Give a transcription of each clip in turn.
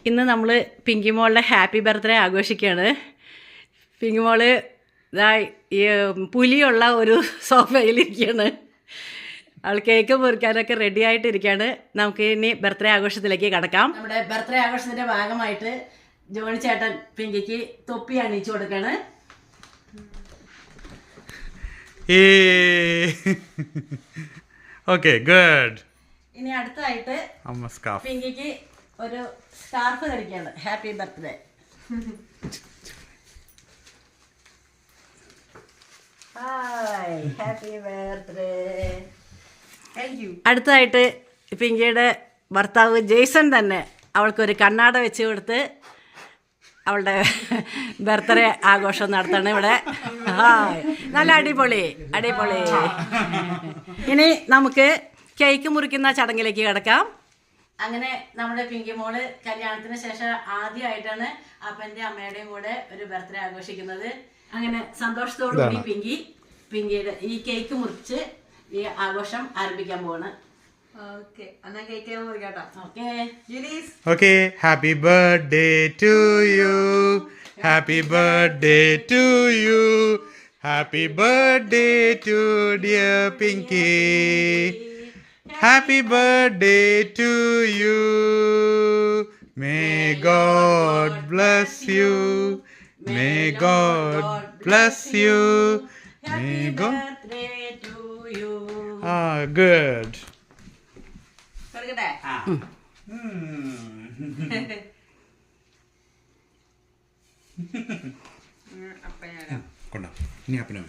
ഇന്ന് നമ്മൾ പിങ്കി മോളുടെ ഹാപ്പി ബർത്ത്ഡേ ആഘോഷിക്കുകയാണ്. പിങ്കി മോള് ഈ പുലിയുള്ള ഒരു സോഫയിലിരിക്കുകയാണ്. അവൾ കേക്ക് മുറിക്കാനൊക്കെ റെഡി ആയിട്ടിരിക്കുകയാണ്. നമുക്ക് ഇനി ബർത്ത്ഡേ ആഘോഷത്തിലേക്ക് കടക്കാം. നമ്മുടെ ബർത്ത്ഡേ ആഘോഷത്തിൻ്റെ ഭാഗമായിട്ട് ജോണി ചേട്ടൻ പിങ്കിക്ക് തൊപ്പി അണിയിച്ചു കൊടുക്കുകയാണ്. Okay good. ഇനി അടുത്തായിട്ട് പിങ്കിക്ക് ഒരു സ്കാർഫ് ധരിക്കുകയാണ്. Happy birthday. Hi, happy birthday. അടുത്തതായിട്ട് പിങ്കിയുടെ ഭർത്താവ് ജെയ്സൺ തന്നെ അവൾക്കൊരു കണ്ണാട വെച്ച് കൊടുത്ത് അവളുടെ ബർത്ത്ഡേ ആഘോഷം നടത്തണം ഇവിടെ. ഹായ്, നല്ല അടിപൊളി അടിപൊളി. ഇനി നമുക്ക് കേക്ക് മുറിക്കുന്ന ചടങ്ങിലേക്ക് കിടക്കാം. അങ്ങനെ നമ്മുടെ പിങ്കി മോള് കല്യാണത്തിന് ശേഷം ആദ്യമായിട്ടാണ് അപ്പൻ്റെ അമ്മയുടെയും കൂടെ ഒരു ബർത്ത്ഡേ ആഘോഷിക്കുന്നത്. അങ്ങനെ സന്തോഷത്തോടു കൂടി പിങ്കിയുടെ ഈ കേക്ക് മുറിച്ച് ഈ ആഘോഷം ആരംഭിക്കാൻ പോവാണ്. Okay, happy birthday to you. Happy birthday to you. Happy birthday to dear Pinky. Happy birthday to you. May God bless you. May God bless you. May God to you. Good. കൊണ്ടോ ഇനി അപ്പനോ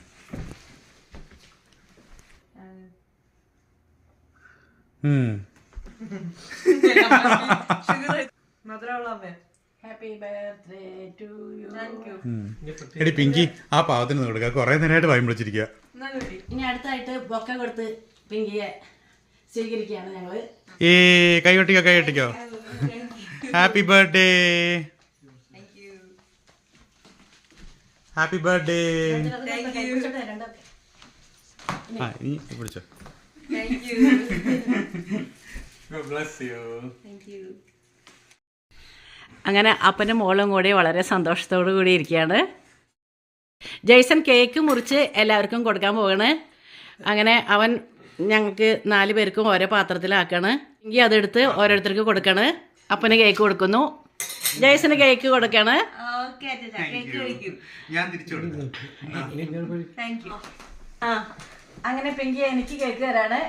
എടി പിങ്കി ആ പാവത്തിന് കൊടുക്കുക. കുറെ നേരമായിട്ട് വായും വിളിച്ചിരിക്കുക. ഇനി അടുത്തായിട്ട് ബൊക്ക കൊടുത്ത് പിങ്കിയെ സ്വീകരിക്കുകയാണ് ഞങ്ങള്. കൈ കൊട്ടിക്കോ. Happy birthday. Happy birthday. നീ പിടിച്ചോ. അങ്ങനെ അപ്പനും മോളും കൂടി വളരെ സന്തോഷത്തോടു കൂടി ഇരിക്കുകയാണ്. ജെയ്സൺ കേക്ക് മുറിച്ച് എല്ലാവർക്കും കൊടുക്കാൻ പോവാണ്. അങ്ങനെ അവൻ ഞങ്ങൾക്ക് 4 പേർക്കും ഓരോ പാത്രത്തിലാക്കാണ്. എങ്കിൽ അതെടുത്ത് ഓരോരുത്തർക്ക് കൊടുക്കാണ്. അപ്പന് കേക്ക് കൊടുക്കുന്നു, ജെയ്സന് കേക്ക് കൊടുക്കാണ്. അങ്ങനെ പിങ്കി എനിക്ക് കേക്ക് തരാണ്.